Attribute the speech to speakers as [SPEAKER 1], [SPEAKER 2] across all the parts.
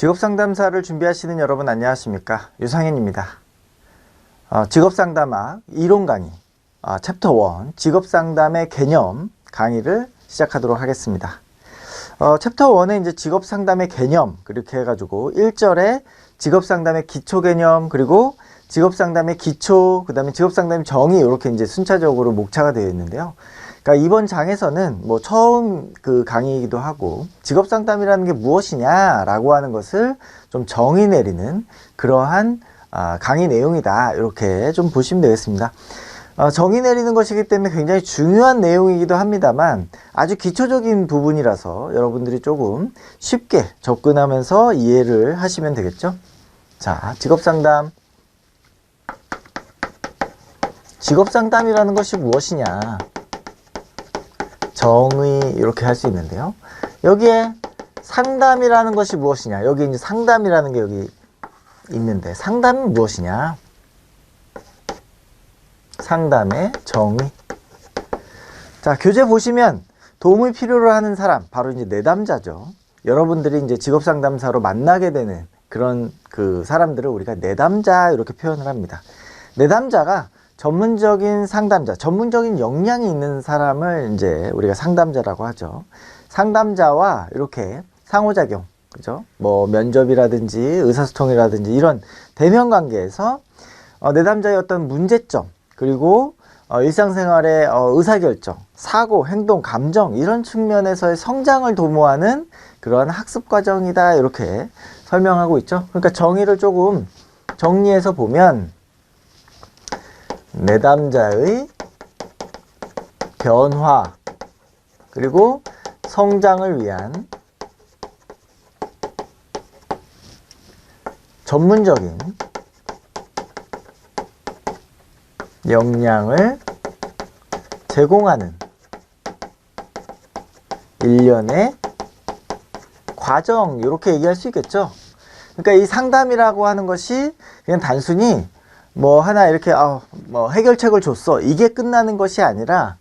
[SPEAKER 1] 직업상담사를 준비하시는 여러분 안녕하십니까? 유상현입니다. 직업상담학 이론 강의 챕터 1 직업상담의 개념 강의를 시작하도록 하겠습니다. 챕터 1에 이제 직업상담의 개념 그렇게 해가지고 1절에 직업상담의 기초 개념 그리고 직업상담의 기초 그 다음에 직업상담의 정의 이렇게 이제 순차적으로 목차가 되어 있는데요. 그러니까 이번 장에서는 뭐 처음 그 강의이기도 하고 직업상담이라는 게 무엇이냐라고 하는 것을 좀 정의 내리는 그러한 강의 내용이다 이렇게 좀 보시면 되겠습니다. 정의 내리는 것이기 때문에 굉장히 중요한 내용이기도 합니다만 아주 기초적인 부분이라서 여러분들이 조금 쉽게 접근하면서 이해를 하시면 되겠죠. 자, 직업상담이라는 것이 무엇이냐 정의 이렇게 할 수 있는데요. 여기에 상담이라는 것이 무엇이냐 여기 이제 상담이라는 게 여기 있는데 상담이 무엇이냐 상담의 정의. 자, 교재 보시면 도움을 필요로 하는 사람 바로 이제 내담자죠. 여러분들이 이제 직업상담사로 만나게 되는 그런 그 사람들을 우리가 내담자 이렇게 표현을 합니다. 내담자가 전문적인 상담자, 전문적인 역량이 있는 사람을 이제 우리가 상담자라고 하죠. 상담자와 이렇게 상호작용, 그죠? 뭐 면접이라든지 의사소통이라든지 이런 대면 관계에서 내담자의 어떤 문제점, 그리고 일상생활의 의사결정, 사고, 행동, 감정 이런 측면에서의 성장을 도모하는 그러한 학습 과정이다 이렇게 설명하고 있죠. 그러니까 정의를 조금 정리해서 보면 내담자의 변화 그리고 성장을 위한 전문적인 역량을 제공하는 일련의 과정 이렇게 얘기할 수 있겠죠. 그러니까 이 상담이라고 하는 것이 그냥 단순히 뭐 하나 이렇게 뭐 해결책을 줬어 이게 끝나는 것이 아니라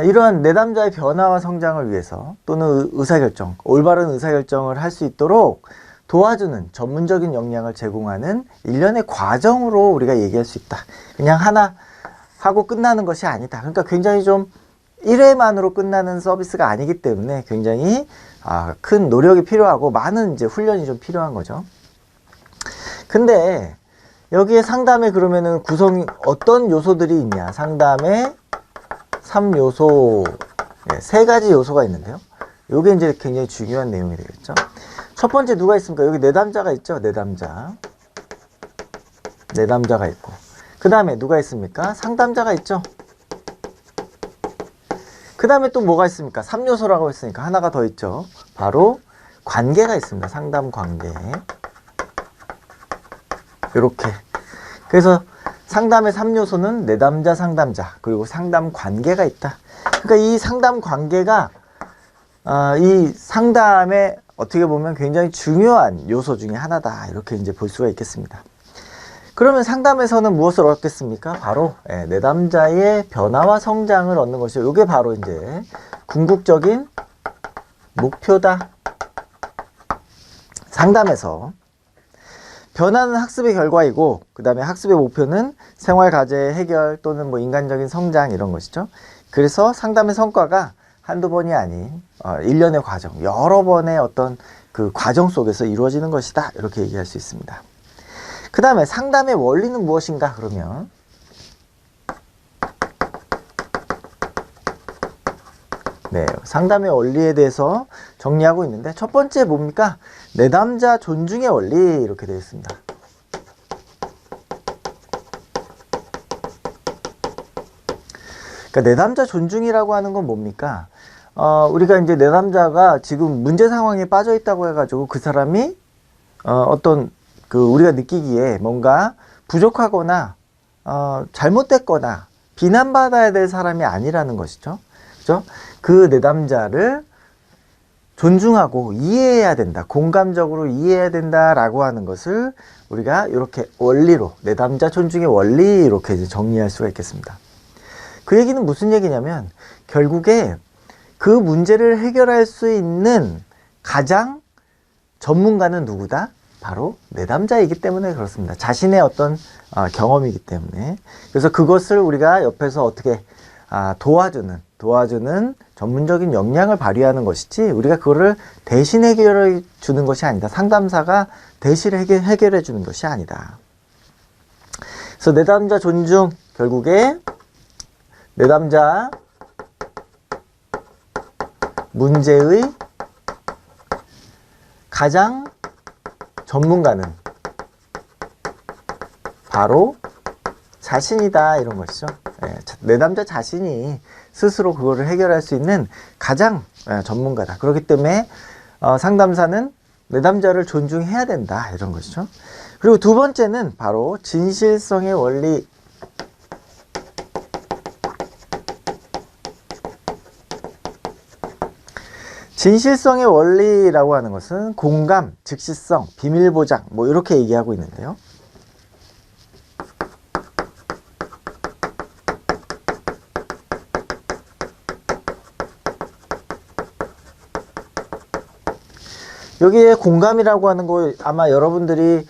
[SPEAKER 1] 이러한 내담자의 변화와 성장을 위해서 또는 의사결정, 올바른 의사결정을 할 수 있도록 도와주는 전문적인 역량을 제공하는 일련의 과정으로 우리가 얘기할 수 있다. 그냥 하나 하고 끝나는 것이 아니다. 그러니까 굉장히 좀 1회만으로 끝나는 서비스가 아니기 때문에 굉장히 큰 노력이 필요하고 많은 이제 훈련이 좀 필요한 거죠. 근데 여기에 상담에 그러면은 구성이 어떤 요소들이 있냐? 상담에 3요소, 3가지 요소가 있는데요. 요게 이제 굉장히 중요한 내용이 되겠죠. 첫 번째 누가 있습니까? 여기 내담자가 있죠. 내담자가 있고 그 다음에 누가 있습니까? 상담자가 있죠. 그 다음에 또 뭐가 있습니까? 3요소라고 했으니까 하나가 더 있죠. 바로 관계가 있습니다. 상담 관계 이렇게. 그래서 상담의 3요소는 내담자, 상담자 그리고 상담 관계가 있다. 그러니까 이 상담 관계가 이 상담의 어떻게 보면 굉장히 중요한 요소 중에 하나다 이렇게 이제 볼 수가 있겠습니다. 그러면 상담에서는 무엇을 얻겠습니까? 바로 내담자의 변화와 성장을 얻는 것이죠. 이게 바로 이제 궁극적인 목표다. 상담에서 변화는 학습의 결과이고 그 다음에 학습의 목표는 생활 과제 해결 또는 뭐 인간적인 성장 이런 것이죠. 그래서 상담의 성과가 한두 번이 아닌 일련의 과정, 여러 번의 어떤 그 과정 속에서 이루어지는 것이다 이렇게 얘기할 수 있습니다. 그 다음에 상담의 원리는 무엇인가 그러면 상담의 원리에 대해서 정리하고 있는데 첫 번째 뭡니까? 내담자 존중의 원리 이렇게 되어 있습니다. 그러니까 내담자 존중이라고 하는 건 뭡니까? 우리가 이제 내담자가 지금 문제 상황에 빠져 있다고 해가지고 그 사람이 어떤 그 우리가 느끼기에 뭔가 부족하거나 잘못됐거나 비난받아야 될 사람이 아니라는 것이죠. 그죠? 그 내담자를 존중하고 이해해야 된다. 공감적으로 이해해야 된다라고 하는 것을 우리가 이렇게 원리로 내담자 존중의 원리 이렇게 이제 정리할 수가 있겠습니다. 그 얘기는 무슨 얘기냐면 결국에 그 문제를 해결할 수 있는 가장 전문가는 누구다? 바로 내담자이기 때문에 그렇습니다. 자신의 어떤 경험이기 때문에. 그래서 그것을 우리가 옆에서 어떻게 도와주는 전문적인 역량을 발휘하는 것이지, 우리가 그거를 대신 해결해 주는 것이 아니다. 상담사가 대신 해결해 주는 것이 아니다. 그래서 내담자 존중, 결국에 내담자 문제의 가장 전문가는 바로 자신이다, 이런 것이죠. 내담자 자신이 스스로 그거를 해결할 수 있는 가장 전문가다. 그렇기 때문에 상담사는 내담자를 존중해야 된다, 이런 것이죠. 그리고 두 번째는 바로 진실성의 원리. 진실성의 원리라고 하는 것은 공감, 즉시성, 비밀보장, 뭐 이렇게 얘기하고 있는데요. 여기에 공감이라고 하는 거, 아마 여러분들이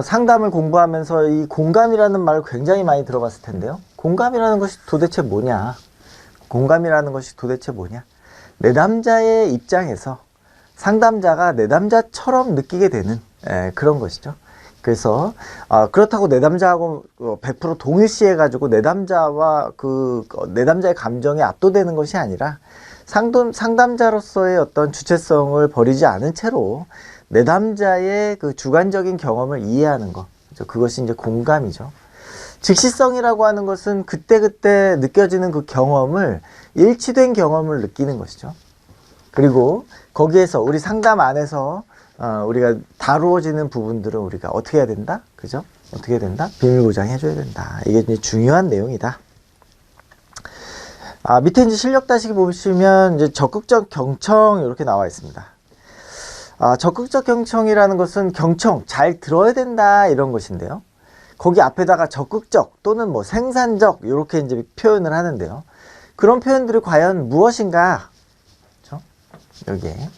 [SPEAKER 1] 상담을 공부하면서 이 공감이라는 말을 굉장히 많이 들어봤을 텐데요. 공감이라는 것이 도대체 뭐냐? 공감이라는 것이 도대체 뭐냐? 내담자의 입장에서 상담자가 내담자처럼 느끼게 되는 그런 것이죠. 그래서 그렇다고 내담자하고 100% 동일시해 가지고 내담자와 내담자의 감정에 압도되는 것이 아니라 상담자로서의 어떤 주체성을 버리지 않은 채로 내담자의 그 주관적인 경험을 이해하는 것, 그것이 이제 공감이죠. 즉시성이라고 하는 것은 그때그때 느껴지는 그 경험을, 일치된 경험을 느끼는 것이죠. 그리고 거기에서 우리 상담 안에서 우리가 다루어지는 부분들은 우리가 어떻게 해야 된다? 그죠? 어떻게 해야 된다? 비밀 보장해줘야 된다. 이게 이제 중요한 내용이다. 밑에 이제 실력 따시기 보시면 이제 적극적 경청 이렇게 나와 있습니다. 적극적 경청이라는 것은 경청, 잘 들어야 된다, 이런 것인데요. 거기 앞에다가 적극적 또는 뭐 생산적 이렇게 이제 표현을 하는데요. 그런 표현들이 과연 무엇인가? 그렇죠? 여기에.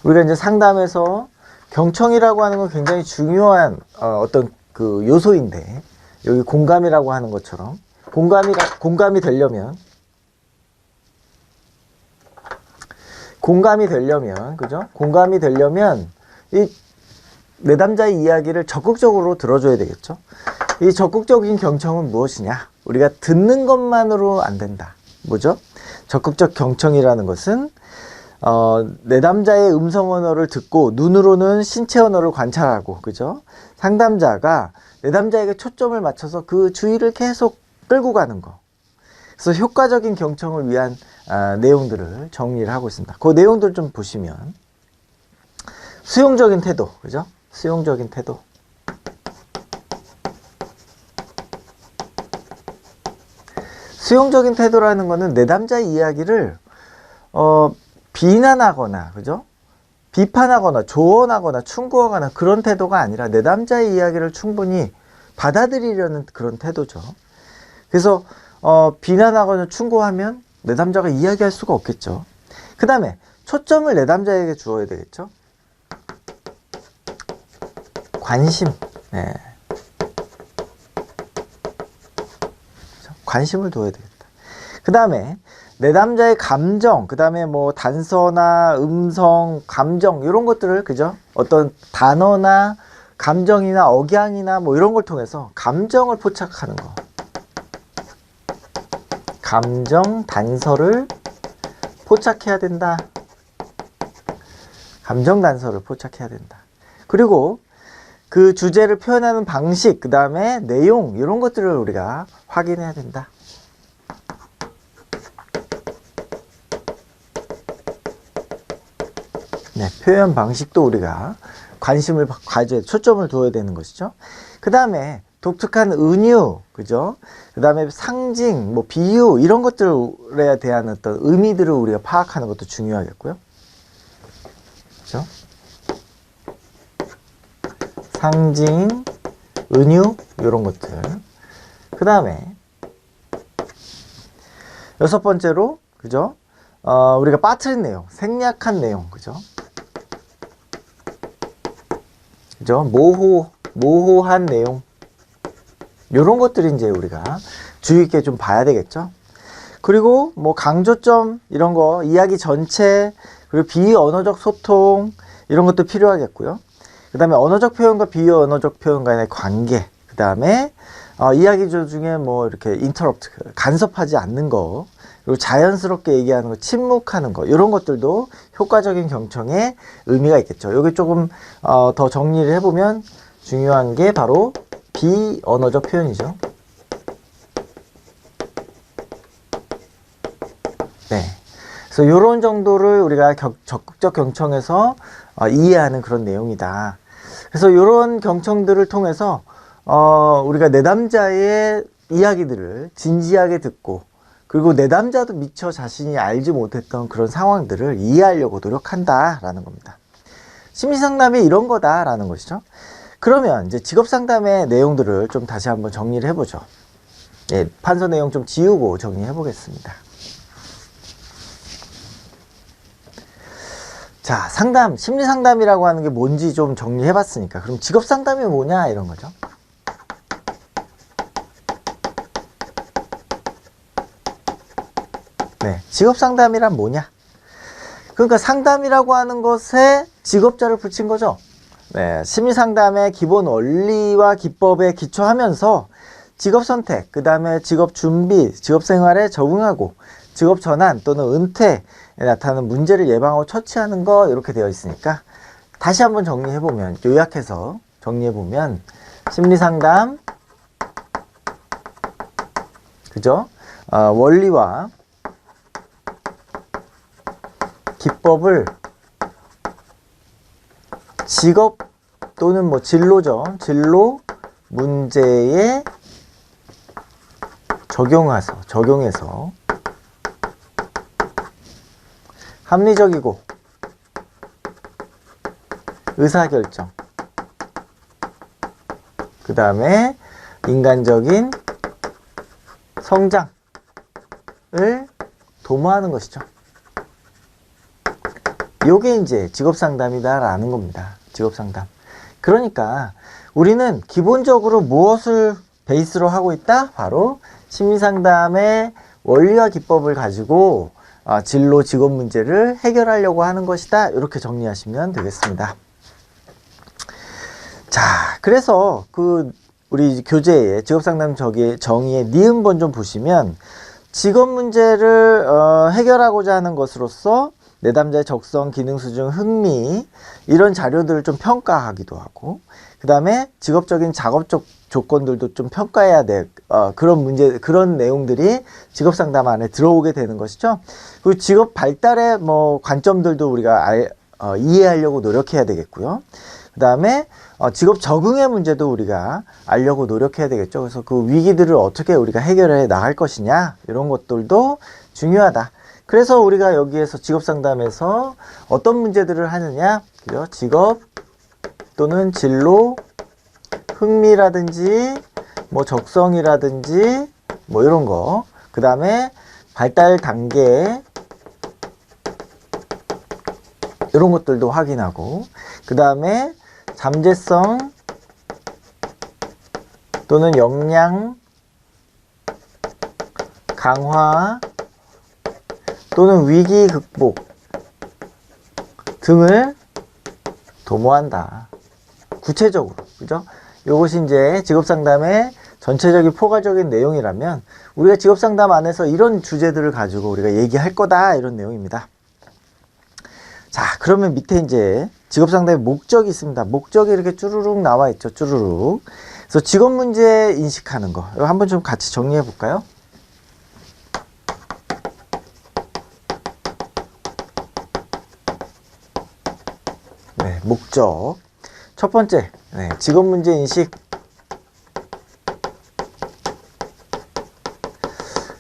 [SPEAKER 1] 우리가 이제 상담에서 경청이라고 하는 건 굉장히 중요한 어떤 그 요소인데, 여기 공감이라고 하는 것처럼 공감이 되려면 그죠? 공감이 되려면 이 내담자의 이야기를 적극적으로 들어줘야 되겠죠. 이 적극적인 경청은 무엇이냐? 우리가 듣는 것만으로 안 된다. 뭐죠? 적극적 경청이라는 것은 내담자의 음성 언어를 듣고 눈으로는 신체 언어를 관찰하고, 그죠? 상담자가 내담자에게 초점을 맞춰서 그 주의를 계속 끌고 가는 거. 그래서 효과적인 경청을 위한 내용들을 정리를 하고 있습니다. 그 내용들 좀 보시면, 수용적인 태도, 그죠? 수용적인 태도. 수용적인 태도라는 거는 내담자의 이야기를 비난하거나, 그죠? 비판하거나 조언하거나 충고하거나 그런 태도가 아니라 내담자의 이야기를 충분히 받아들이려는 그런 태도죠. 그래서 비난하거나 충고하면 내담자가 이야기할 수가 없겠죠. 그 다음에 초점을 내담자에게 주어야 되겠죠. 관심. 네. 관심을 둬야 되겠다. 그 다음에 내담자의 감정, 그 다음에 뭐 단서나 음성, 감정 이런 것들을, 그죠? 어떤 단어나 감정이나 억양이나 뭐 이런 걸 통해서 감정을 포착하는 거. 감정 단서를 포착해야 된다. 감정 단서를 포착해야 된다. 그리고 그 주제를 표현하는 방식, 그 다음에 내용 이런 것들을 우리가 확인해야 된다. 네, 표현 방식도 우리가 관심을 가져야, 초점을 두어야 되는 것이죠. 그 다음에 독특한 은유, 그죠? 그 다음에 상징, 뭐 비유 이런 것들에 대한 어떤 의미들을 우리가 파악하는 것도 중요하겠고요. 그죠? 상징, 은유 이런 것들. 그 다음에 여섯 번째로, 그죠? 우리가 빠뜨린 내용, 생략한 내용, 그죠? 그죠? 모호한 내용. 요런 것들이 이제 우리가 주의 있게 좀 봐야 되겠죠? 그리고 뭐 강조점, 이런 거, 이야기 전체, 그리고 비언어적 소통, 이런 것도 필요하겠고요. 그 다음에 언어적 표현과 비언어적 표현 간의 관계, 그 다음에 이야기 중에 뭐 이렇게 인터럽트, 간섭하지 않는 거, 그리고 자연스럽게 얘기하는 거, 침묵하는 거, 이런 것들도 효과적인 경청에 의미가 있겠죠. 여기 조금 더 정리를 해보면 중요한 게 바로 비언어적 표현이죠. 네. 그래서 이런 정도를 우리가 적극적 경청에서 이해하는 그런 내용이다. 그래서 이런 경청들을 통해서 우리가 내담자의 이야기들을 진지하게 듣고, 그리고 내담자도 미처 자신이 알지 못했던 그런 상황들을 이해하려고 노력한다라는 겁니다. 심리상담이 이런 거다라는 것이죠. 그러면 이제 직업상담의 내용들을 좀 다시 한번 정리를 해보죠. 예, 판서 내용 좀 지우고 정리해 보겠습니다. 자, 상담, 심리상담이라고 하는 게 뭔지 좀 정리해 봤으니까, 그럼 직업상담이 뭐냐 이런 거죠. 네, 직업상담이란 뭐냐? 그러니까 상담이라고 하는 것에 직업자를 붙인 거죠. 네, 심리상담의 기본 원리와 기법에 기초하면서 직업 선택, 그 다음에 직업 준비, 직업 생활에 적응하고 직업 전환 또는 은퇴에 나타나는 문제를 예방하고 처치하는 거, 이렇게 되어 있으니까 다시 한번 정리해보면, 요약해서 정리해보면 심리상담, 그죠? 원리와 기법을 직업 또는 뭐 진로죠. 진로 문제에 적용해서 합리적이고 의사결정, 그 다음에 인간적인 성장을 도모하는 것이죠. 요게 이제 직업상담이다라는 겁니다. 직업상담. 그러니까 우리는 기본적으로 무엇을 베이스로 하고 있다? 바로 심리상담의 원리와 기법을 가지고 진로 직업 문제를 해결하려고 하는 것이다. 이렇게 정리하시면 되겠습니다. 자, 그래서 우리 교재에 직업상담 정의의 니은번 좀 보시면, 직업 문제를 해결하고자 하는 것으로서 내담자의 적성, 기능 수준, 흥미, 이런 자료들을 좀 평가하기도 하고, 그 다음에 직업적인 작업적 조건들도 좀 평가해야 돼. 그런 내용들이 직업 상담 안에 들어오게 되는 것이죠. 그리고 직업 발달의 뭐 관점들도 우리가 이해하려고 노력해야 되겠고요. 그 다음에 직업 적응의 문제도 우리가 알려고 노력해야 되겠죠. 그래서 그 위기들을 어떻게 우리가 해결해 나갈 것이냐, 이런 것들도 중요하다. 그래서 우리가 여기에서 직업 상담에서 어떤 문제들을 하느냐, 그죠? 직업 또는 진로, 흥미라든지 뭐 적성이라든지 뭐 이런 거, 그 다음에 발달 단계, 이런 것들도 확인하고, 그 다음에 잠재성 또는 역량 강화 또는 위기 극복 등을 도모한다. 구체적으로, 그죠? 요것이 이제 직업상담의 전체적인 포괄적인 내용이라면, 우리가 직업상담 안에서 이런 주제들을 가지고 우리가 얘기할 거다, 이런 내용입니다. 자, 그러면 밑에 이제 직업상담의 목적이 있습니다. 목적이 이렇게 쭈루룩 나와 있죠. 쭈루룩. 그래서 직업 문제 인식하는 거, 이거 한번 좀 같이 정리해 볼까요? 네, 목적. 첫 번째, 직업 문제 인식.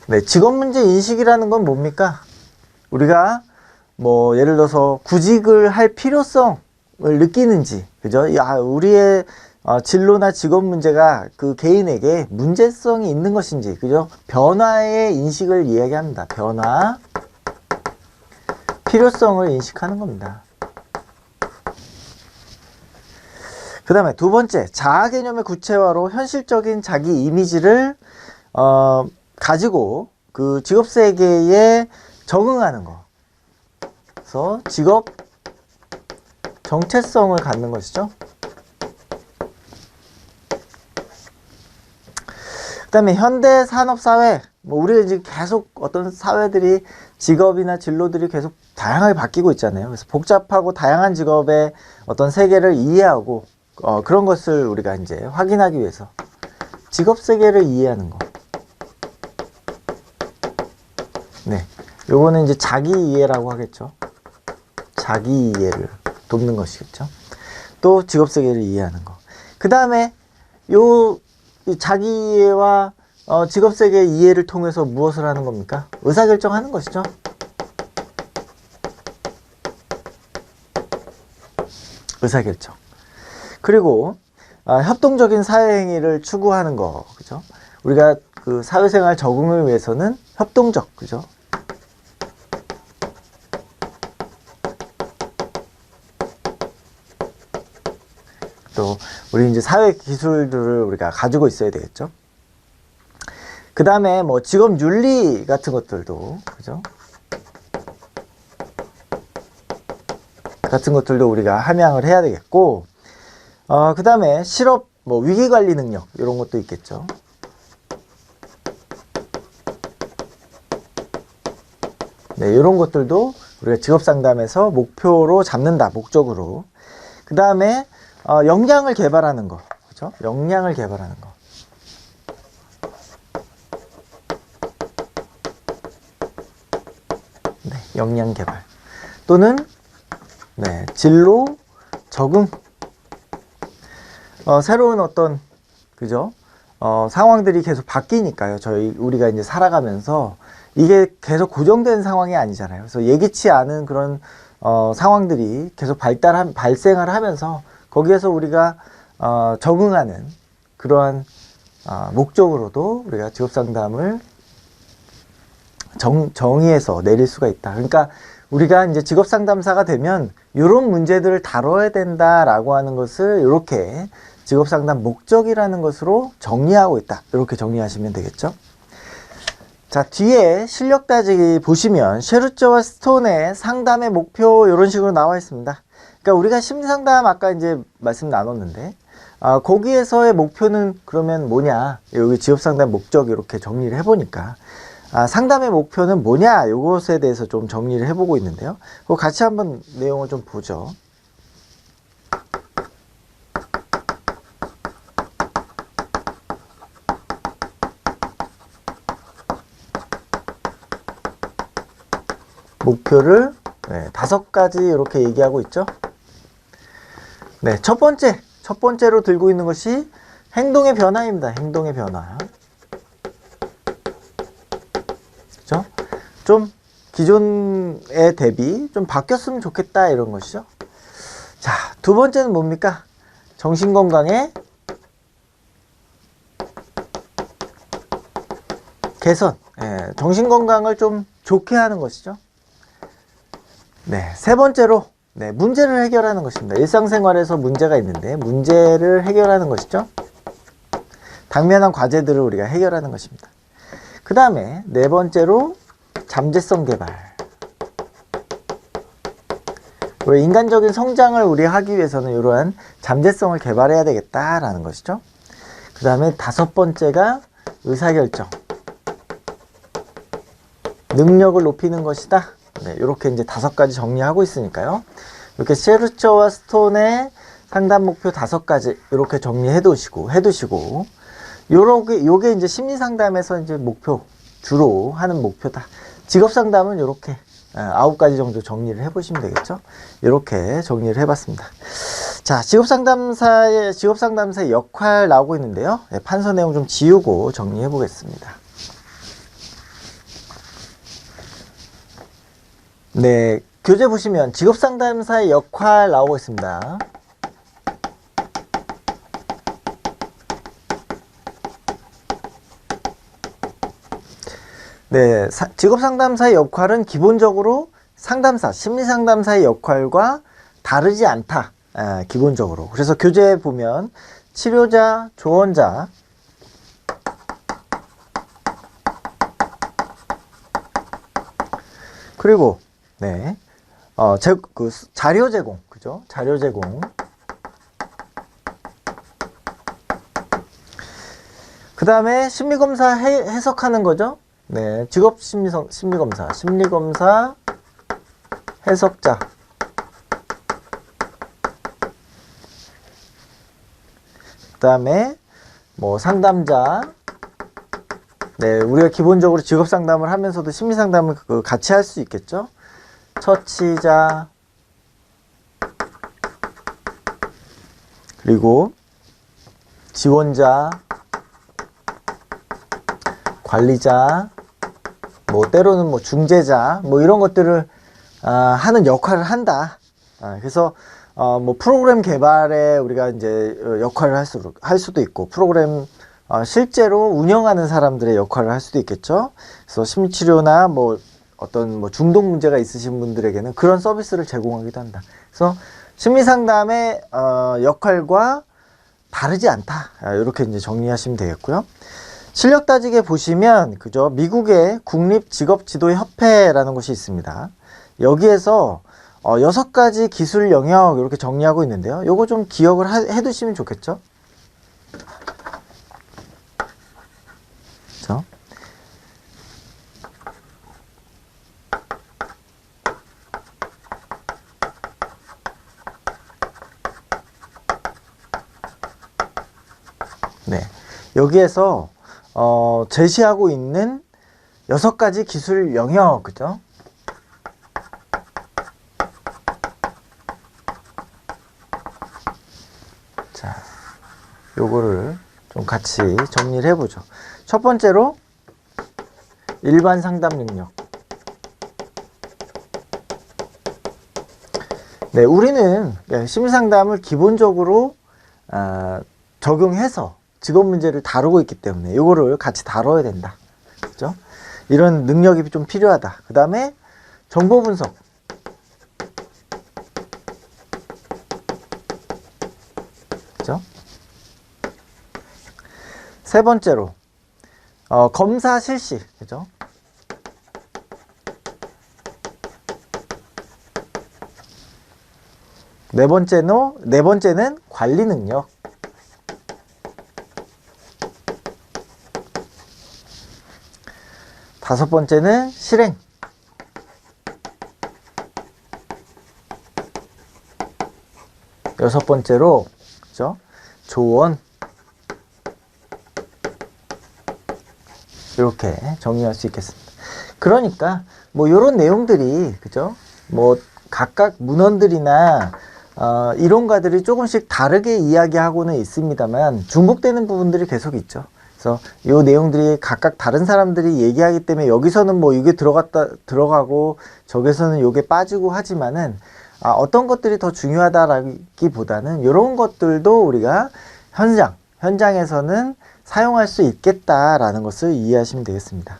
[SPEAKER 1] 네, 직업 문제 인식이라는 건 뭡니까? 우리가 뭐 예를 들어서 구직을 할 필요성을 느끼는지, 그죠? 우리의 진로나 직업 문제가 그 개인에게 문제성이 있는 것인지, 그죠? 변화의 인식을 이야기합니다. 변화, 필요성을 인식하는 겁니다. 그 다음에 두 번째, 자아 개념의 구체화로 현실적인 자기 이미지를 가지고 그 직업 세계에 적응하는 거. 그래서 직업 정체성을 갖는 것이죠. 그 다음에 현대 산업 사회, 뭐 우리가 이제 계속 어떤 사회들이 직업이나 진로들이 계속 다양하게 바뀌고 있잖아요. 그래서 복잡하고 다양한 직업의 어떤 세계를 이해하고 그런 것을 우리가 이제 확인하기 위해서 직업 세계를 이해하는 거. 네, 요거는 이제 자기 이해라고 하겠죠. 자기 이해를 돕는 것이겠죠. 또 직업 세계를 이해하는 거. 그 다음에 이 자기 이해와 직업 세계의 이해를 통해서 무엇을 하는 겁니까? 의사결정하는 것이죠. 의사결정. 그리고 협동적인 사회행위를 추구하는 거, 그죠? 우리가 그 사회생활 적응을 위해서는 협동적, 그죠? 또 우리 이제 사회 기술들을 우리가 가지고 있어야 되겠죠. 그 다음에 뭐 직업 윤리 같은 것들도, 그죠? 같은 것들도 우리가 함양을 해야 되겠고, 그 다음에 실업, 뭐 위기관리 능력 이런 것도 있겠죠. 네, 이런 것들도 우리가 직업상담에서 목표로 잡는다, 목적으로. 그 다음에 역량을 개발하는 거, 그죠? 역량을 개발하는 거. 네, 역량 개발 또는 네, 진로 적응. 새로운 어떤, 그죠? 상황들이 계속 바뀌니까요. 우리가 이제 살아가면서 이게 계속 고정된 상황이 아니잖아요. 그래서 예기치 않은 그런, 상황들이 계속 발생을 하면서 거기에서 우리가, 적응하는 그러한, 목적으로도 우리가 직업상담을 정의해서 내릴 수가 있다. 그러니까 우리가 이제 직업상담사가 되면 이런 문제들을 다뤄야 된다라고 하는 것을 이렇게 직업상담 목적이라는 것으로 정리하고 있다. 이렇게 정리하시면 되겠죠. 자, 뒤에 실력 따지기 보시면 셰르처와 스톤의 상담의 목표 이런 식으로 나와 있습니다. 그러니까 우리가 심리상담 아까 이제 말씀 나눴는데 거기에서의 목표는 그러면 뭐냐, 여기 직업상담 목적 이렇게 정리를 해보니까 상담의 목표는 뭐냐, 이것에 대해서 좀 정리를 해보고 있는데요. 그거 같이 한번 내용을 좀 보죠. 목표를 5가지 이렇게 얘기하고 있죠. 네, 첫 번째로 들고 있는 것이 행동의 변화입니다. 행동의 변화. 그죠? 좀 기존에 대비 좀 바뀌었으면 좋겠다 이런 것이죠. 자, 두 번째는 뭡니까? 정신건강의 개선. 정신건강을 좀 좋게 하는 것이죠. 네, 세 번째로 문제를 해결하는 것입니다. 일상생활에서 문제가 있는데 문제를 해결하는 것이죠. 당면한 과제들을 우리가 해결하는 것입니다. 그 다음에 네 번째로 잠재성 개발. 우리 인간적인 성장을 우리 하기 위해서는 이러한 잠재성을 개발해야 되겠다라는 것이죠. 그 다음에 다섯 번째가 의사결정. 능력을 높이는 것이다. 네, 이렇게 이제 5가지 정리하고 있으니까요. 이렇게 셰르처와 스톤의 상담 목표 5가지 이렇게 정리해 두시고 요게 이제 심리 상담에서 이제 주로 하는 목표다. 직업 상담은 이렇게 9가지 정도 정리를 해 보시면 되겠죠. 이렇게 정리를 해 봤습니다. 자, 직업 상담사의 역할 나오고 있는데요. 판서 내용 좀 지우고 정리해 보겠습니다. 네, 교재 보시면 직업상담사의 역할 나오고 있습니다. 네, 직업상담사의 역할은 기본적으로 상담사, 심리상담사의 역할과 다르지 않다. 기본적으로. 그래서 교재에 보면 치료자, 조언자, 그리고 네, 자료 제공, 그죠? 자료 제공. 그 다음에 심리검사 해석하는 거죠. 네, 직업 심리검사, 심리검사 해석자. 그 다음에 뭐 상담자. 네, 우리가 기본적으로 직업 상담을 하면서도 심리 상담을 같이 할 수 있겠죠. 처치자. 그리고 지원자, 관리자, 뭐 때로는 뭐 중재자, 뭐 이런 것들을 하는 역할을 한다. 그래서 뭐 프로그램 개발에 우리가 이제 역할을 할 수도 있고, 프로그램 실제로 운영하는 사람들의 역할을 할 수도 있겠죠. 그래서 심리치료나 뭐 어떤 뭐 중독 문제가 있으신 분들에게는 그런 서비스를 제공하기도 한다. 그래서 심리상담의 역할과 다르지 않다. 이렇게 이제 정리하시면 되겠고요. 실력 따지게 보시면 그죠, 미국의 국립직업지도협회라는 곳이 있습니다. 여기에서 6가지 기술 영역 이렇게 정리하고 있는데요. 요거 좀 기억을 해 두시면 좋겠죠. 그렇죠? 네, 여기에서 제시하고 있는 6가지 기술 영역, 그죠? 자, 요거를 좀 같이 정리를 해보죠. 첫 번째로 일반 상담 능력. 네, 우리는 심리상담을 기본적으로 적용해서 직업 문제를 다루고 있기 때문에 이거를 같이 다뤄야 된다. 그죠? 이런 능력이 좀 필요하다. 그 다음에 정보 분석. 그죠? 세 번째로 검사 실시. 그죠? 네 번째는 관리 능력. 다섯 번째는 실행. 여섯 번째로 그죠? 조언. 이렇게 정리할 수 있겠습니다. 그러니까 뭐 이런 내용들이 그죠? 뭐 각각 문헌들이나 이론가들이 조금씩 다르게 이야기하고는 있습니다만 중복되는 부분들이 계속 있죠. 그래서 이 내용들이 각각 다른 사람들이 얘기하기 때문에 여기서는 뭐 이게 들어가고 저기서는 이게 빠지고 하지만은 어떤 것들이 더 중요하다라기보다는 이런 것들도 우리가 현장에서는 사용할 수 있겠다라는 것을 이해하시면 되겠습니다.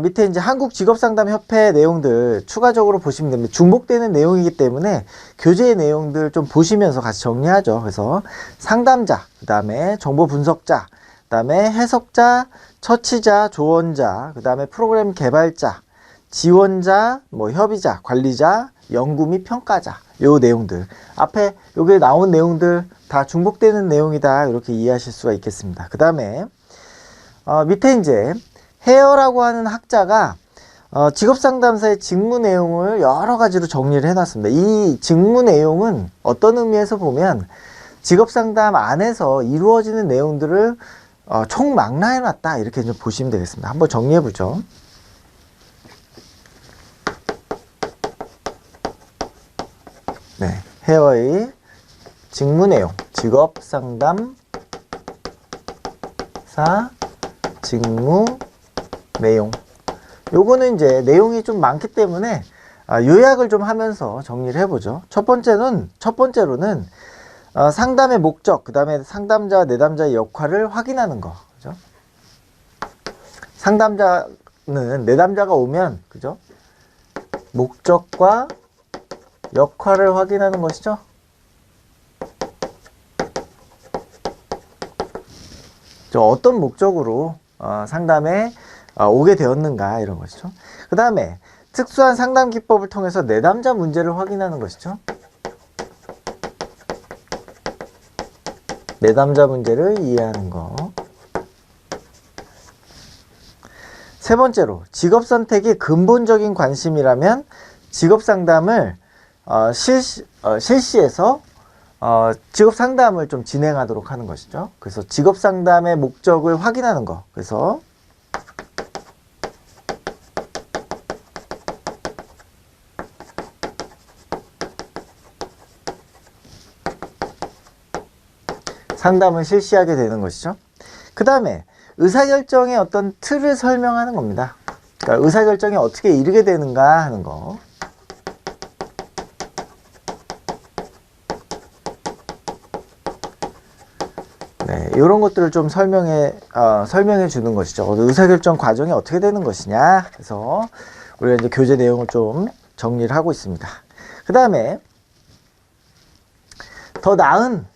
[SPEAKER 1] 밑에 이제 한국직업상담협회 내용들 추가적으로 보시면 됩니다. 중복되는 내용이기 때문에 교재의 내용들 좀 보시면서 같이 정리하죠. 그래서 상담자, 그 다음에 정보 분석자, 그 다음에 해석자, 처치자, 조언자, 그 다음에 프로그램 개발자, 지원자, 뭐 협의자, 관리자, 연구 및 평가자, 요 내용들 앞에 여기 나온 내용들 다 중복되는 내용이다 이렇게 이해하실 수가 있겠습니다. 그 다음에 밑에 이제 헤어라고 하는 학자가 직업상담사의 직무 내용을 여러 가지로 정리를 해놨습니다. 이 직무 내용은 어떤 의미에서 보면 직업상담 안에서 이루어지는 내용들을 총망라해놨다 이렇게 좀 보시면 되겠습니다. 한번 정리해보죠. 네, 헤어의 직무 내용, 직업상담사 직무 내용. 요거는 이제 내용이 좀 많기 때문에 요약을 좀 하면서 정리를 해보죠. 첫 번째로는 상담의 목적, 그 다음에 상담자와 내담자의 역할을 확인하는 거. 그죠? 상담자 내담자가 오면, 그죠? 목적과 역할을 확인하는 것이죠. 어떤 목적으로 상담에 오게 되었는가, 이런 것이죠. 그 다음에 특수한 상담 기법을 통해서 내담자 문제를 확인하는 것이죠. 내담자 문제를 이해하는 거. 세 번째로, 직업 선택이 근본적인 관심이라면 직업 상담을 실시해서 직업 상담을 좀 진행하도록 하는 것이죠. 그래서 직업 상담의 목적을 확인하는 거. 그래서 상담을 실시하게 되는 것이죠. 그 다음에 의사결정의 어떤 틀을 설명하는 겁니다. 그러니까 의사결정에 어떻게 이르게 되는가 하는 거. 네, 이런 것들을 좀 설명해 주는 것이죠. 의사결정 과정이 어떻게 되는 것이냐. 그래서 우리가 이제 교재 내용을 좀 정리를 하고 있습니다. 그 다음에 더 나은,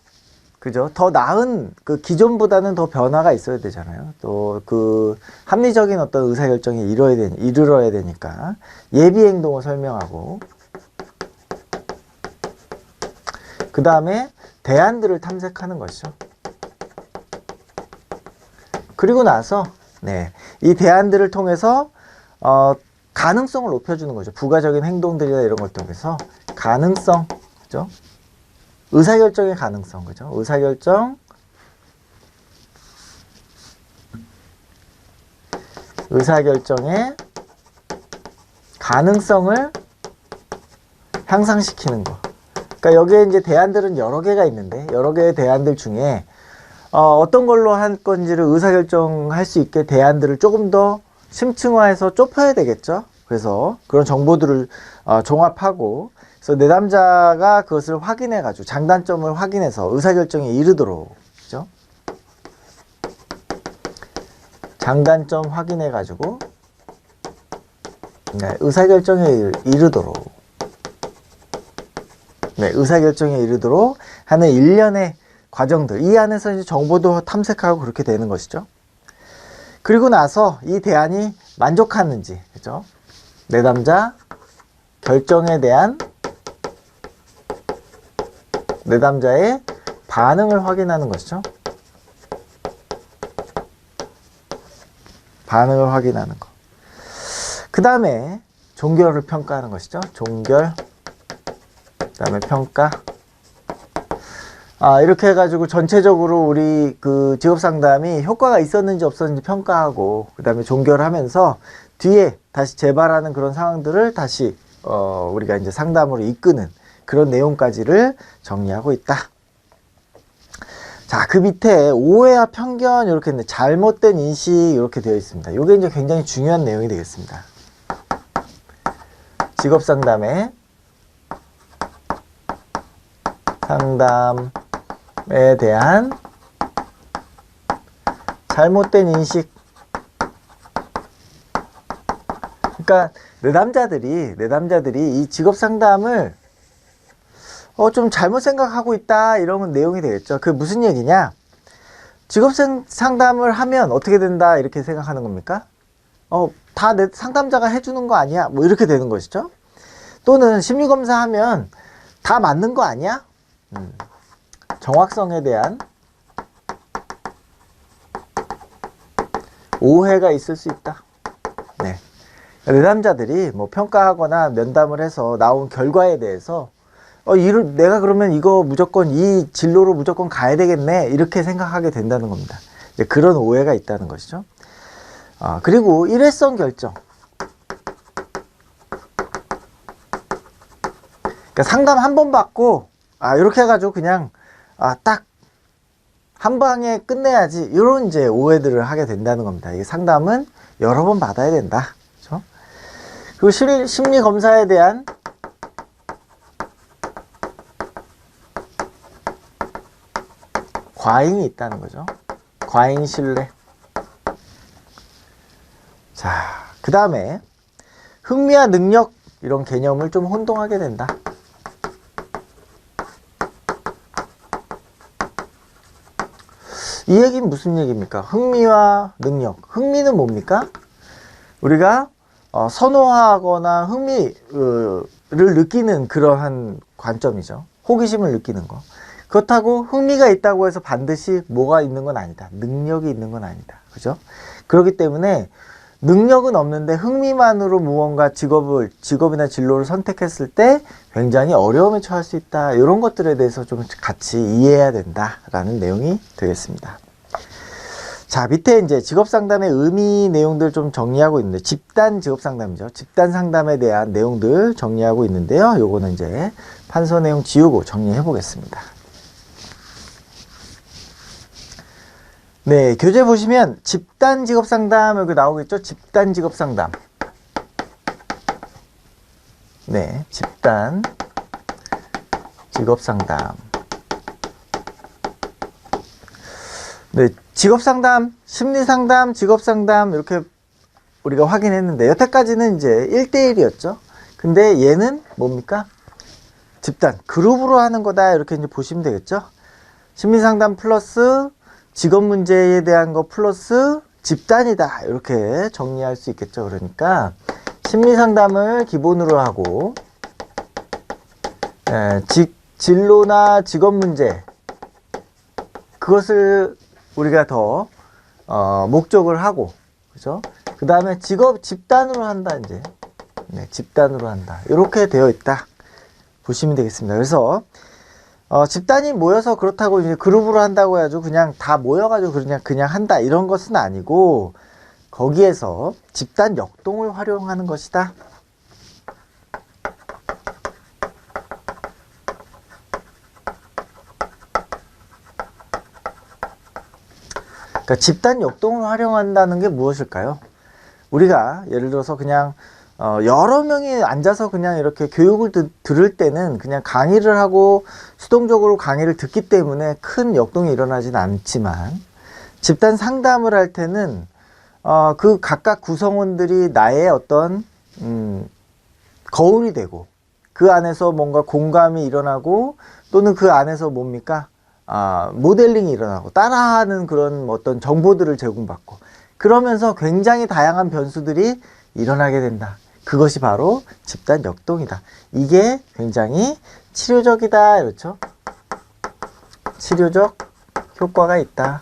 [SPEAKER 1] 그죠? 더 나은 그 기존보다는 더 변화가 있어야 되잖아요. 또 그 합리적인 어떤 의사결정에 이르러야 되니까 예비 행동을 설명하고, 그 다음에 대안들을 탐색하는 것이죠. 그리고 나서 이 대안들을 통해서 가능성을 높여주는 거죠. 부가적인 행동들이나 이런 걸 통해서 가능성, 그죠? 의사결정의 가능성, 그죠? 의사결정의 가능성을 향상시키는 거. 그러니까 여기에 이제 대안들은 여러 개가 있는데, 여러 개의 대안들 중에 어떤 걸로 할 건지를 의사결정할 수 있게 대안들을 조금 더 심층화해서 좁혀야 되겠죠. 그래서 그런 정보들을 종합하고, 그래서 내담자가 그것을 확인해 가지고 장단점을 확인해서 의사결정에 이르도록, 그죠? 장단점 확인해 가지고 의사결정에 이르도록, 의사결정에 이르도록 하는 일련의 과정들, 이 안에서 이제 정보도 탐색하고 그렇게 되는 것이죠. 그리고 나서 이 대안이 만족하는지, 그죠? 내담자 결정에 대한 내담자의 반응을 확인하는 것이죠. 반응을 확인하는 거. 그 다음에 종결을 평가하는 것이죠. 종결, 그 다음에 평가. 이렇게 해가지고 전체적으로 우리 그 직업 상담이 효과가 있었는지 없었는지 평가하고, 그 다음에 종결하면서 뒤에 다시 재발하는 그런 상황들을 다시 우리가 이제 상담으로 이끄는 그런 내용까지를 정리하고 있다. 자, 그 밑에 오해와 편견 이렇게 있는데 잘못된 인식 이렇게 되어 있습니다. 이게 이제 굉장히 중요한 내용이 되겠습니다. 직업 상담에 대한 잘못된 인식. 그러니까 내담자들이 이 직업 상담을 좀 잘못 생각하고 있다, 이런 내용이 되겠죠. 그 무슨 얘기냐? 직업 상담을 하면 어떻게 된다, 이렇게 생각하는 겁니까? 다 내 상담자가 해주는 거 아니야? 뭐 이렇게 되는 것이죠. 또는 심리검사 하면 다 맞는 거 아니야? 정확성에 대한 오해가 있을 수 있다. 내담자들이 뭐 평가하거나 면담을 해서 나온 결과에 대해서 내가 그러면 이거 무조건 이 진로로 무조건 가야 되겠네, 이렇게 생각하게 된다는 겁니다. 이제 그런 오해가 있다는 것이죠. 그리고 일회성 결정. 그러니까 상담 한 번 받고 이렇게 해가지고 그냥 딱 한 방에 끝내야지, 이런 이제 오해들을 하게 된다는 겁니다. 이게 상담은 여러 번 받아야 된다. 그렇죠? 그리고 심리 검사에 대한 과잉이 있다는 거죠. 과잉 신뢰. 자, 그 다음에 흥미와 능력 이런 개념을 좀 혼동하게 된다. 이 얘기는 무슨 얘기입니까? 흥미와 능력. 흥미는 뭡니까? 우리가 선호하거나 흥미를 느끼는 그러한 관점이죠. 호기심을 느끼는 거. 그렇다고 흥미가 있다고 해서 반드시 뭐가 있는 건 아니다. 능력이 있는 건 아니다. 그죠? 그렇기 때문에 능력은 없는데 흥미만으로 무언가 직업이나 진로를 선택했을 때 굉장히 어려움에 처할 수 있다. 이런 것들에 대해서 좀 같이 이해해야 된다라는 내용이 되겠습니다. 자, 밑에 이제 직업 상담의 의미 내용들 좀 정리하고 있는데, 집단 직업 상담이죠. 집단 상담에 대한 내용들 정리하고 있는데요. 요거는 이제 판서 내용 지우고 정리해 보겠습니다. 네, 교재 보시면 집단 직업 상담 여기 나오겠죠? 집단 직업 상담. 네, 집단 직업 상담. 네, 직업 상담, 심리 상담, 직업 상담 이렇게 우리가 확인했는데 여태까지는 이제 1대1이었죠. 근데 얘는 뭡니까? 집단, 그룹으로 하는 거다 이렇게 이제 보시면 되겠죠. 심리 상담 플러스 직업 문제에 대한 거 플러스 집단이다 이렇게 정리할 수 있겠죠. 그러니까 심리 상담을 기본으로 하고 진로나 직업 문제 그것을 우리가 더 목적을 하고, 그죠? 그 다음에 직업 집단으로 한다 이제. 네, 집단으로 한다 이렇게 되어 있다 보시면 되겠습니다. 그래서 집단이 모여서 그렇다고 이제 그룹으로 한다고 해가지고 그냥 다 모여가지고 그냥 한다 이런 것은 아니고, 거기에서 집단 역동을 활용하는 것이다. 그러니까 집단 역동을 활용한다는 게 무엇일까요? 우리가 예를 들어서 그냥 여러 명이 앉아서 그냥 이렇게 교육을 들을 때는 그냥 강의를 하고 수동적으로 강의를 듣기 때문에 큰 역동이 일어나진 않지만, 집단 상담을 할 때는 그 각각 구성원들이 나의 어떤 거울이 되고 그 안에서 뭔가 공감이 일어나고, 또는 그 안에서 뭡니까? 모델링이 일어나고 따라하는 그런 어떤 정보들을 제공받고, 그러면서 굉장히 다양한 변수들이 일어나게 된다. 그것이 바로 집단 역동이다. 이게 굉장히 치료적이다. 그렇죠? 치료적 효과가 있다.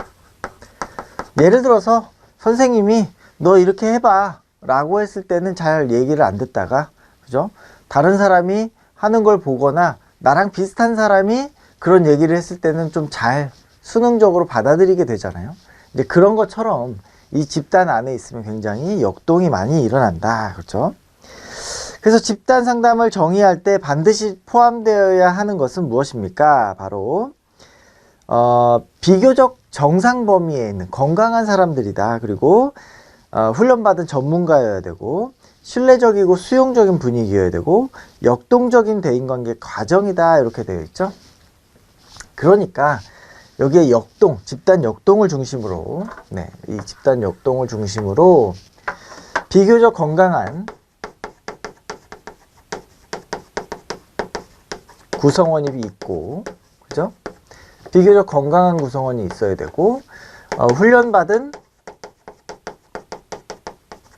[SPEAKER 1] 예를 들어서 선생님이 너 이렇게 해봐 라고 했을 때는 잘 얘기를 안 듣다가, 그죠? 다른 사람이 하는 걸 보거나 나랑 비슷한 사람이 그런 얘기를 했을 때는 좀 잘 수능적으로 받아들이게 되잖아요. 이제 그런 것처럼 이 집단 안에 있으면 굉장히 역동이 많이 일어난다. 그렇죠? 그래서 집단 상담을 정의할 때 반드시 포함되어야 하는 것은 무엇입니까? 바로 비교적 정상 범위에 있는 건강한 사람들이다. 그리고 훈련받은 전문가여야 되고, 신뢰적이고 수용적인 분위기여야 되고, 역동적인 대인관계 과정이다. 이렇게 되어 있죠. 그러니까 여기에 역동, 집단 역동을 중심으로, 네, 이 집단 역동을 중심으로 비교적 건강한 구성원이 있고, 그죠? 비교적 건강한 구성원이 있어야 되고, 훈련받은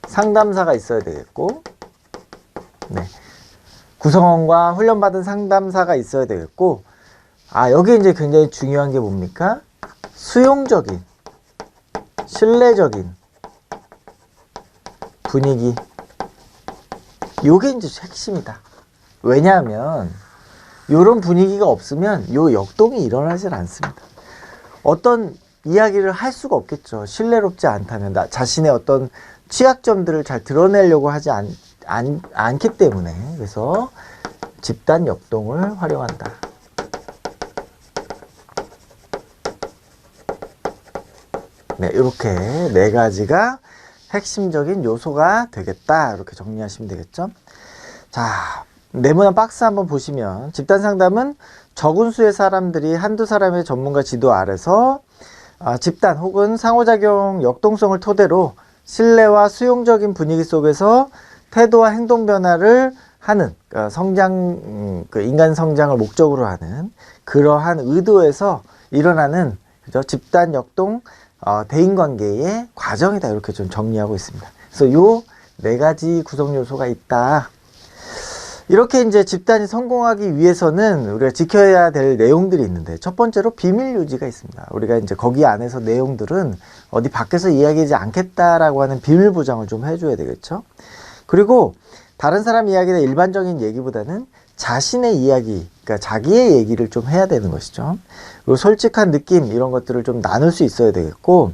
[SPEAKER 1] 상담사가 있어야 되겠고, 네, 구성원과 훈련받은 상담사가 있어야 되겠고, 여기 이제 굉장히 중요한 게 뭡니까? 수용적인, 신뢰적인 분위기. 요게 이제 핵심이다. 왜냐하면 요런 분위기가 없으면 요 역동이 일어나질 않습니다. 어떤 이야기를 할 수가 없겠죠. 신뢰롭지 않다면, 자신의 어떤 취약점들을 잘 드러내려고 하지 않기 때문에. 그래서 집단 역동을 활용한다. 네, 이렇게 네 가지가 핵심적인 요소가 되겠다. 이렇게 정리하시면 되겠죠. 자, 네모난 박스 한번 보시면, 집단 상담은 적은 수의 사람들이 한두 사람의 전문가 지도 아래서 집단 혹은 상호작용 역동성을 토대로 신뢰와 수용적인 분위기 속에서 태도와 행동 변화를 하는 인간 성장을 목적으로 하는 그러한 의도에서 일어나는 그죠? 집단 역동 대인관계의 과정이다 이렇게 좀 정리하고 있습니다. 그래서 요 4가지 구성 요소가 있다. 이렇게 이제 집단이 성공하기 위해서는 우리가 지켜야 될 내용들이 있는데 첫 번째로 비밀 유지가 있습니다. 우리가 이제 거기 안에서 내용들은 어디 밖에서 이야기하지 않겠다라고 하는 비밀 보장을 좀 해줘야 되겠죠. 그리고 다른 사람 이야기나 일반적인 얘기보다는 자신의 이야기, 그러니까 자기의 얘기를 좀 해야 되는 것이죠. 그리고 솔직한 느낌 이런 것들을 좀 나눌 수 있어야 되겠고,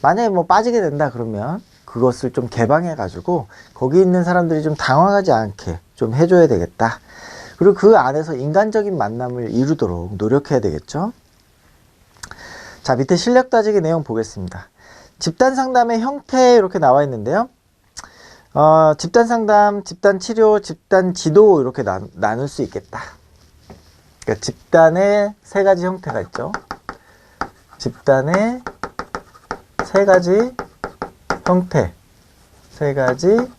[SPEAKER 1] 만약에 뭐 빠지게 된다 그러면 그것을 좀 개방해 가지고 거기 있는 사람들이 좀 당황하지 않게 좀 해줘야 되겠다. 그리고 그 안에서 인간적인 만남을 이루도록 노력해야 되겠죠. 자, 밑에 실력 따지기 내용 보겠습니다. 집단 상담의 형태 이렇게 나와 있는데요. 집단 상담, 집단 치료, 집단 지도 이렇게 나눌 수 있겠다. 그러니까 집단의 3가지 형태가 있죠. 집단의 3가지 형태, 3가지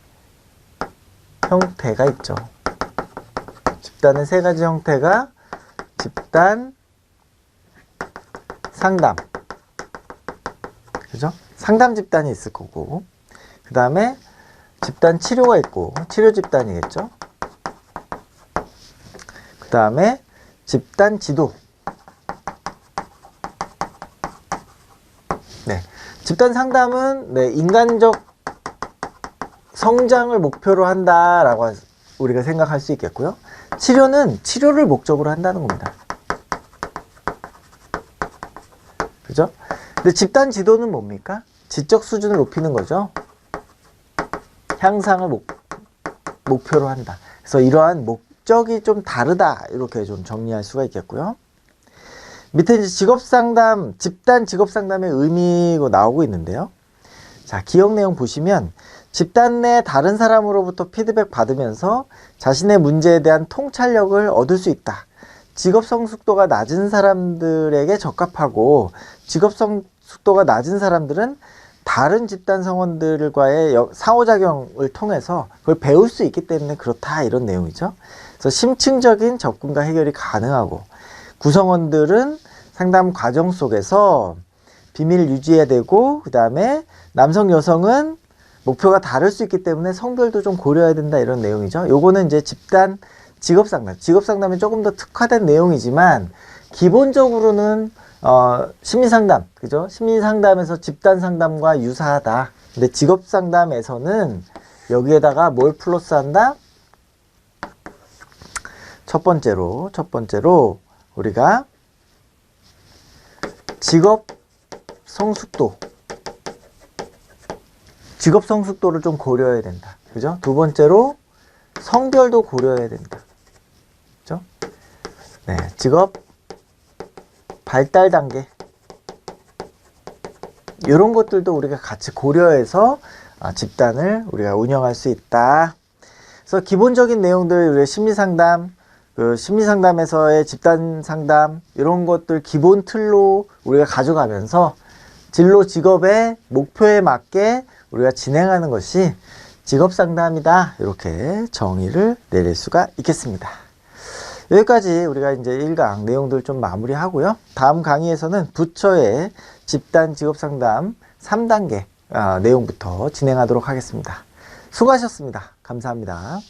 [SPEAKER 1] 형태가 있죠. 집단의 3가지 형태가 집단 상담, 그죠? 상담 집단이 있을 거고, 그 다음에 집단 치료가 있고, 치료 집단이겠죠? 그 다음에 집단 지도. 네. 집단 상담은, 네, 인간적 성장을 목표로 한다라고 우리가 생각할 수 있겠고요. 치료는 치료를 목적으로 한다는 겁니다. 그죠? 근데 집단 지도는 뭡니까? 지적 수준을 높이는 거죠. 향상을 목표로 한다. 그래서 이러한 목적이 좀 다르다. 이렇게 좀 정리할 수가 있겠고요. 밑에 이제 직업상담, 집단 직업상담의 의미가 나오고 있는데요. 자, 기억 내용 보시면 집단 내 다른 사람으로부터 피드백 받으면서 자신의 문제에 대한 통찰력을 얻을 수 있다. 직업 성숙도가 낮은 사람들에게 적합하고 직업 성숙도가 낮은 사람들은 다른 집단 성원들과의 상호작용을 통해서 그걸 배울 수 있기 때문에 그렇다 이런 내용이죠. 그래서 심층적인 접근과 해결이 가능하고 구성원들은 상담 과정 속에서 비밀 유지해야 되고 그 다음에 남성 여성은 목표가 다를 수 있기 때문에 성별도 좀 고려해야 된다 이런 내용이죠. 요거는 이제 집단 직업상담, 직업상담이 조금 더 특화된 내용이지만 기본적으로는 심리상담, 그죠? 심리상담에서 집단상담과 유사하다. 근데 직업상담에서는 여기에다가 뭘 플러스한다? 첫 번째로 우리가 직업 성숙도를 좀 고려해야 된다. 그죠? 두 번째로 성별도 고려해야 된다. 그죠? 네, 직업 발달 단계 이런 것들도 우리가 같이 고려해서 집단을 우리가 운영할 수 있다. 그래서 기본적인 내용들 우리 심리상담, 심리상담에서의 집단상담 이런 것들 기본 틀로 우리가 가져가면서 진로 직업의 목표에 맞게 우리가 진행하는 것이 직업상담이다. 이렇게 정의를 내릴 수가 있겠습니다. 여기까지 우리가 이제 1강 내용들 좀 마무리하고요. 다음 강의에서는 부처의 집단 직업상담 3단계 내용부터 진행하도록 하겠습니다. 수고하셨습니다. 감사합니다.